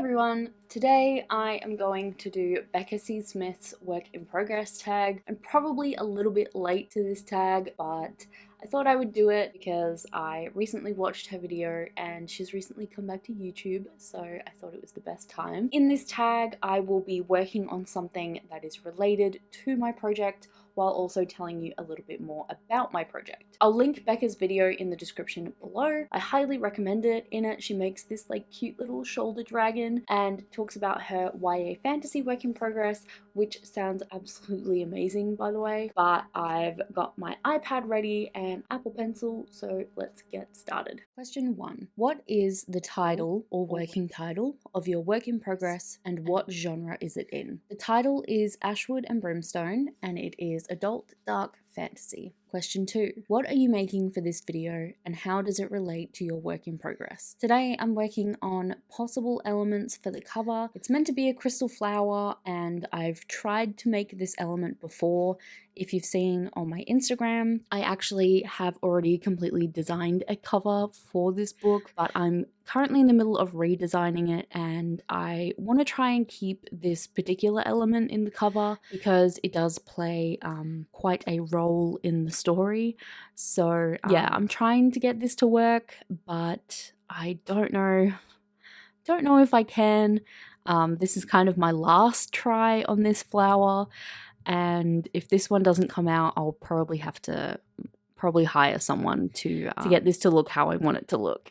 everyone! Today I am going to do Becca C. Smith's work in progress tag. I'm probably a little bit late to this tag, but I thought I would do it because I recently watched her video and she's recently come back to YouTube, so I thought it was the best time. In this tag, I will be working on something that is related to my project while also telling you a little bit more about my project. I'll link Becca's video in the description below. I highly recommend it. In it, she makes this like cute little shoulder dragon and talks about her YA fantasy work in progress, which sounds absolutely amazing, by the way. But I've got my iPad ready and Apple Pencil, so let's get started. Question 1. What is the title or working title of your work in progress and what genre is it in? The title is Ashwood and Brimstone and it is adult dark fantasy. Question 2. What are you making for this video and how does it relate to your work in progress? Today I'm working on possible elements for the cover. It's meant to be a crystal flower and I've tried to make this element before. If you've seen on my Instagram, I actually have already completely designed a cover for this book, but I'm currently in the middle of redesigning it and I want to try and keep this particular element in the cover because it does play quite a role in the story. So yeah, I'm trying to get this to work, but I don't know if I can. This is kind of my last try on this flower, and if this one doesn't come out, I'll probably have to hire someone to get this to look how I want it to look.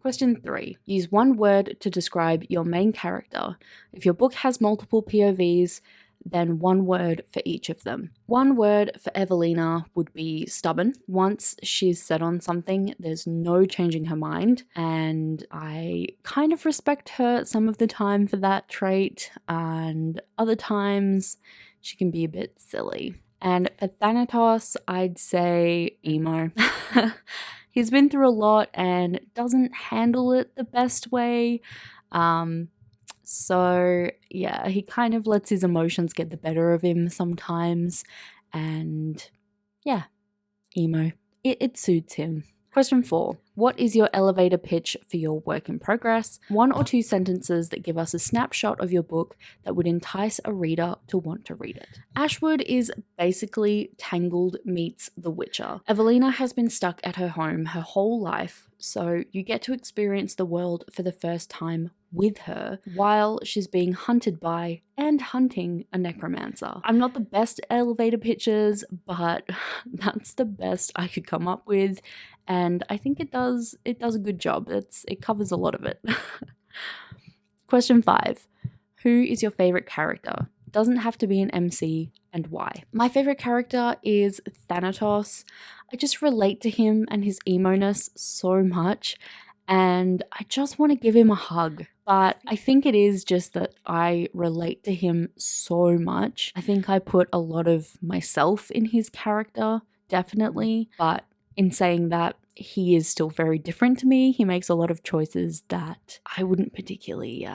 Question 3. Use one word to describe your main character. If your book has multiple POVs, then one word for each of them. One word for Evelina would be stubborn. Once she's set on something, there's no changing her mind, and I kind of respect her some of the time for that trait, and other times she can be a bit silly. And for Thanatos, I'd say emo. He's been through a lot and doesn't handle it the best way. So yeah, he kind of lets his emotions get the better of him sometimes, and yeah, emo. It suits him. Question 4. What is your elevator pitch for your work in progress? 1 or 2 sentences that give us a snapshot of your book that would entice a reader to want to read it. Ashwood is basically Tangled meets The Witcher. Evelina has been stuck at her home her whole life, so you get to experience the world for the first time with her while she's being hunted by and hunting a necromancer. I'm not the best elevator pitches, but that's the best I could come up with, and I think it does a good job. It covers a lot of it. Question 5. Who is your favorite character? Doesn't have to be an MC, and why? My favorite character is Thanatos. I just relate to him and his emo-ness so much, and I just want to give him a hug. But I think it is just that I relate to him so much. I think I put a lot of myself in his character, definitely, but in saying that, he is still very different to me. He makes a lot of choices that I wouldn't particularly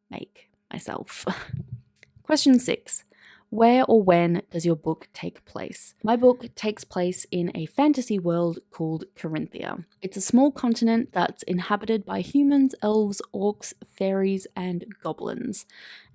make myself. Question 6. Where or when does your book take place? My book takes place in a fantasy world called Corinthia. It's a small continent that's inhabited by humans, elves, orcs, fairies, and goblins,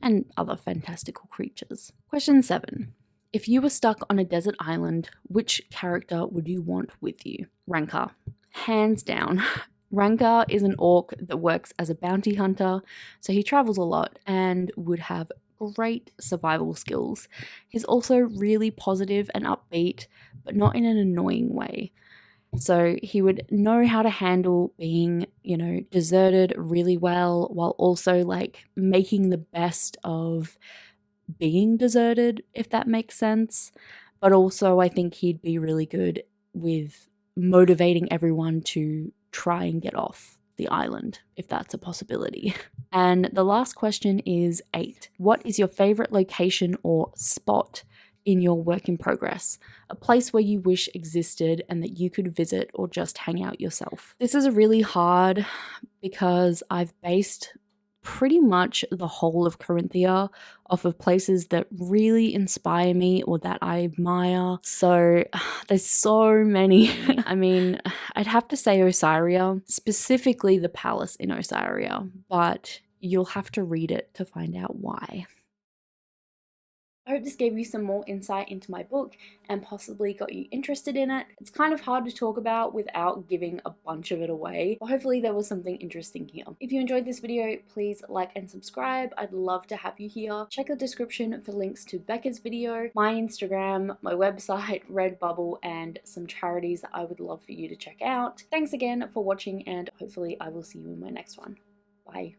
and other fantastical creatures. Question 7. If you were stuck on a desert island, which character would you want with you? Rankar. Hands down. Rankar is an orc that works as a bounty hunter, so he travels a lot and would have great survival skills. He's also really positive and upbeat, but not in an annoying way. So he would know how to handle being, deserted really well, while also like making the best of being deserted, if that makes sense. But also I think he'd be really good with motivating everyone to try and get off the island, if that's a possibility. And the last question is 8. What is your favorite location or spot in your work in progress? A place where you wish existed and that you could visit or just hang out yourself. This is really hard because I've based pretty much the whole of Corinthia off of places that really inspire me or that I admire. So there's so many. I mean, I'd have to say Osiria, specifically the palace in Osiria, but you'll have to read it to find out why. I hope this gave you some more insight into my book and possibly got you interested in it. It's kind of hard to talk about without giving a bunch of it away, but hopefully there was something interesting here. If you enjoyed this video, please like and subscribe. I'd love to have you here. Check the description for links to Becca's video, my Instagram, my website, Redbubble, and some charities that I would love for you to check out. Thanks again for watching, and hopefully I will see you in my next one. Bye.